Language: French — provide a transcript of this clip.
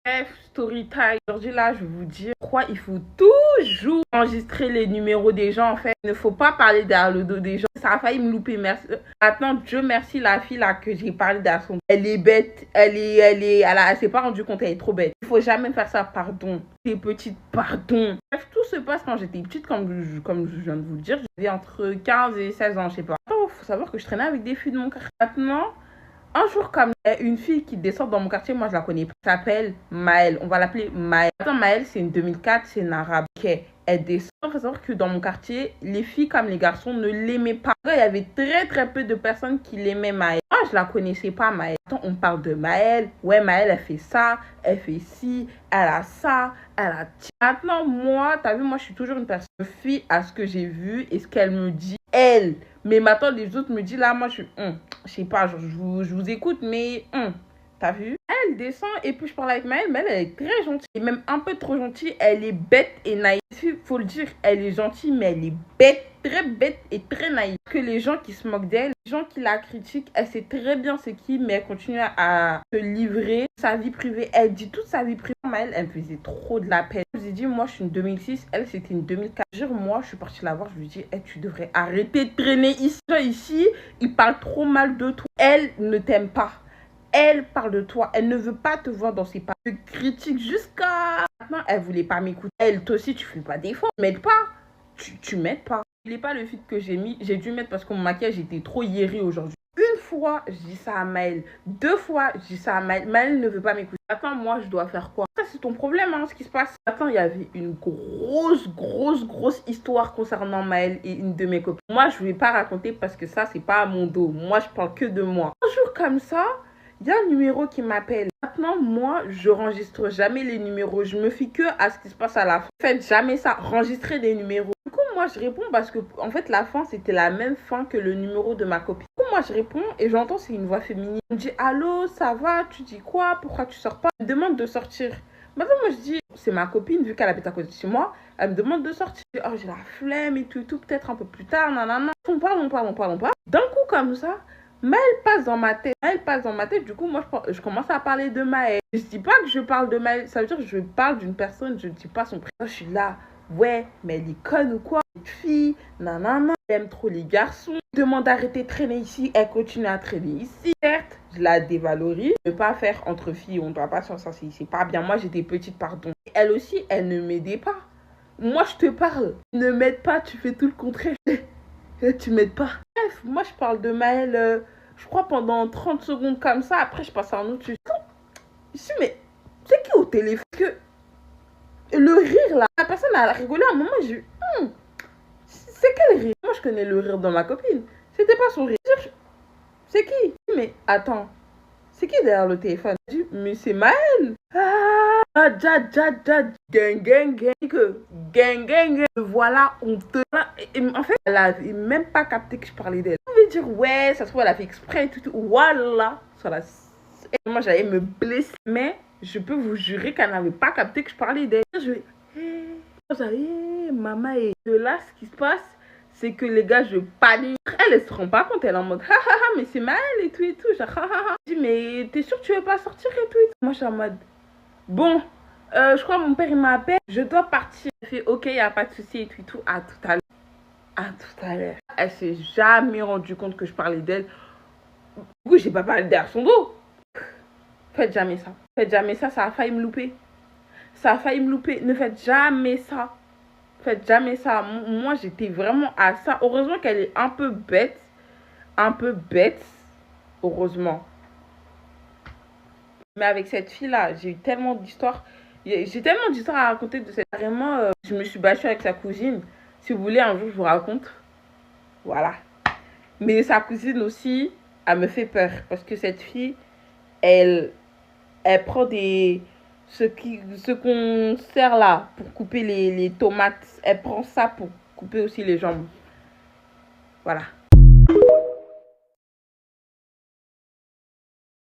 Bref, story time. Aujourd'hui, là, je vais vous dire pourquoi il faut toujours enregistrer les numéros des gens. En fait, il ne faut pas parler derrière le dos des gens. Ça a failli me louper. Merci. Maintenant, Dieu merci, la fille là que j'ai parlé derrière son. Elle est bête. Elle s'est pas rendue compte. Elle est trop bête. Il faut jamais faire ça. Pardon. T'es petite, pardon. Bref, tout se passe quand j'étais petite, comme je viens de vous le dire. J'avais entre 15 et 16 ans, je sais pas. Il faut savoir que je traînais avec des filles de mon quartier. Maintenant, un jour, comme une fille qui descend dans mon quartier, moi je la connais pas. Elle s'appelle Maëlle. On va l'appeler Maëlle. Attends, Maëlle, c'est une 2004, c'est une arabe. Ok, elle descend. Il faut savoir que dans mon quartier, les filles comme les garçons ne l'aimaient pas. Il y avait très peu de personnes qui l'aimaient, Maëlle. Moi, je la connaissais pas, Maëlle. Attends, on parle de Maëlle. Ouais, Maëlle, elle fait ça, elle fait ci, elle a ça, elle a. Maintenant, moi, t'as vu, moi, je suis toujours une personne. Je me fie à ce que j'ai vu et ce qu'elle me dit. Elle. Mais maintenant, les autres me disent là, moi, je suis. Je sais pas, je vous écoute, mais t'as vu? Elle descend et puis je parle avec Maëlle, mais elle est très gentille, et même un peu trop gentille. Elle est bête et naïve. Il faut le dire, elle est gentille, mais elle est bête et très naïve. Que les gens qui se moquent d'elle, les gens qui la critiquent, elle sait très bien c'est qui, mais elle continue à se livrer sa vie privée. Elle dit toute sa vie privée. Maëlle, elle me faisait trop de la peine. Je vous ai dit, moi je suis une 2006, elle c'était une 2004. Moi, je suis partie la voir, je lui dis, hey, tu devrais arrêter de traîner ici. Ici, il parle trop mal de toi. Elle ne t'aime pas. Elle parle de toi. Elle ne veut pas te voir dans ses pas. Elle critique jusqu'à... Maintenant, elle voulait pas m'écouter. Elle, toi aussi, tu fais pas d'efforts. Tu m'aides pas. Tu m'aides pas. Il n'est pas le fit que j'ai mis. J'ai dû mettre parce que mon maquillage était trop hieré aujourd'hui. Une fois, je dis ça à Maëlle. 2 fois, je dis ça à Maëlle. Maëlle ne veut pas m'écouter. Attends, moi, je dois faire quoi? Ça, c'est ton problème, hein, ce qui se passe. Attends, il y avait une grosse histoire concernant Maëlle et une de mes copines. Moi, je ne vais pas raconter parce que ça, c'est pas à mon dos. Moi, je parle que de moi. Un jour comme ça, il y a un numéro qui m'appelle. Maintenant, moi, je n'enregistre jamais les numéros. Je me fie que à ce qui se passe à la fin. Faites jamais ça. Enregistrer des numéros. Du coup, moi, je réponds parce que, en fait, la fin, c'était la même fin que le numéro de ma copine. Du coup, moi, je réponds et j'entends, c'est une voix féminine. Elle me dit, allô, ça va? Tu dis quoi? Pourquoi tu sors pas? Elle me demande de sortir. Maintenant, moi, je dis, c'est ma copine, vu qu'elle habite à côté de chez moi. Elle me demande de sortir. Oh, j'ai la flemme et tout, peut-être un peu plus tard, nanana. On parle. D'un coup, comme ça, Maëlle passe dans ma tête. Du coup, moi, je commence à parler de Maëlle. Je dis pas que je parle de Maëlle. Ça veut dire que je parle d'une personne, je ne dis pas son prénom. Je suis là. Ouais, mais elle est conne ou quoi? Cette fille, nanana, elle aime trop les garçons. Elle demande d'arrêter de traîner ici. Elle continue à traîner ici. Certes, je la dévalorise. Ne pas faire entre filles. On ne doit pas faire ça. C'est pas bien. Moi, j'étais petite, pardon. Elle aussi, elle ne m'aidait pas. Moi, je te parle. Ne m'aide pas. Tu fais tout le contraire. Tu m'aides pas. Bref, moi, je parle de Maëlle. Je crois pendant 30 secondes comme ça. Après, je passe à un autre sujet. Je suis, mais c'est qui au téléphone? Que le rire là, la personne a rigolé à un moment. J'ai c'est quel rire? Moi, je connais le rire de ma copine. C'était pas son rire. C'est qui? Mais attends, c'est qui derrière le téléphone? Je dis, mais c'est Maëlle. Gang. Voilà, on te. En fait, elle a même pas capté que je parlais d'elle. Je veux dire, ouais, ça se trouve, elle a fait exprès et tout. Voilà. Moi, j'allais me blesser. Mais je peux vous jurer qu'elle n'avait pas capté que je parlais d'elle. Je vais, maman, et de là, ce qui se passe, c'est que les gars, je panique. Elle se rend pas compte, elle est en mode, mais c'est Maëlle et tout. Genre, Je dis, mais t'es sûr que tu veux pas sortir et tout? Moi, je suis en mode, bon, je crois que mon père, il m'appelle, je dois partir. Elle fait, ok, il n'y a pas de souci et tout. À tout à l'heure. À tout à l'heure. Elle s'est jamais rendue compte que je parlais d'elle. Du coup, j'ai pas parlé derrière son dos. Faites jamais ça. Ça a failli me louper. Ne faites jamais ça. Moi, j'étais vraiment à ça. Heureusement qu'elle est un peu bête. Heureusement. Mais avec cette fille-là, j'ai eu tellement d'histoires. J'ai tellement d'histoires à raconter de cette. Vraiment, je me suis battue avec sa cousine. Si vous voulez, un jour, je vous raconte. Voilà. Mais sa cousine aussi, elle me fait peur. Parce que cette fille, elle prend ce qu'on sert là pour couper les tomates. Elle prend ça pour couper aussi les jambes. Voilà.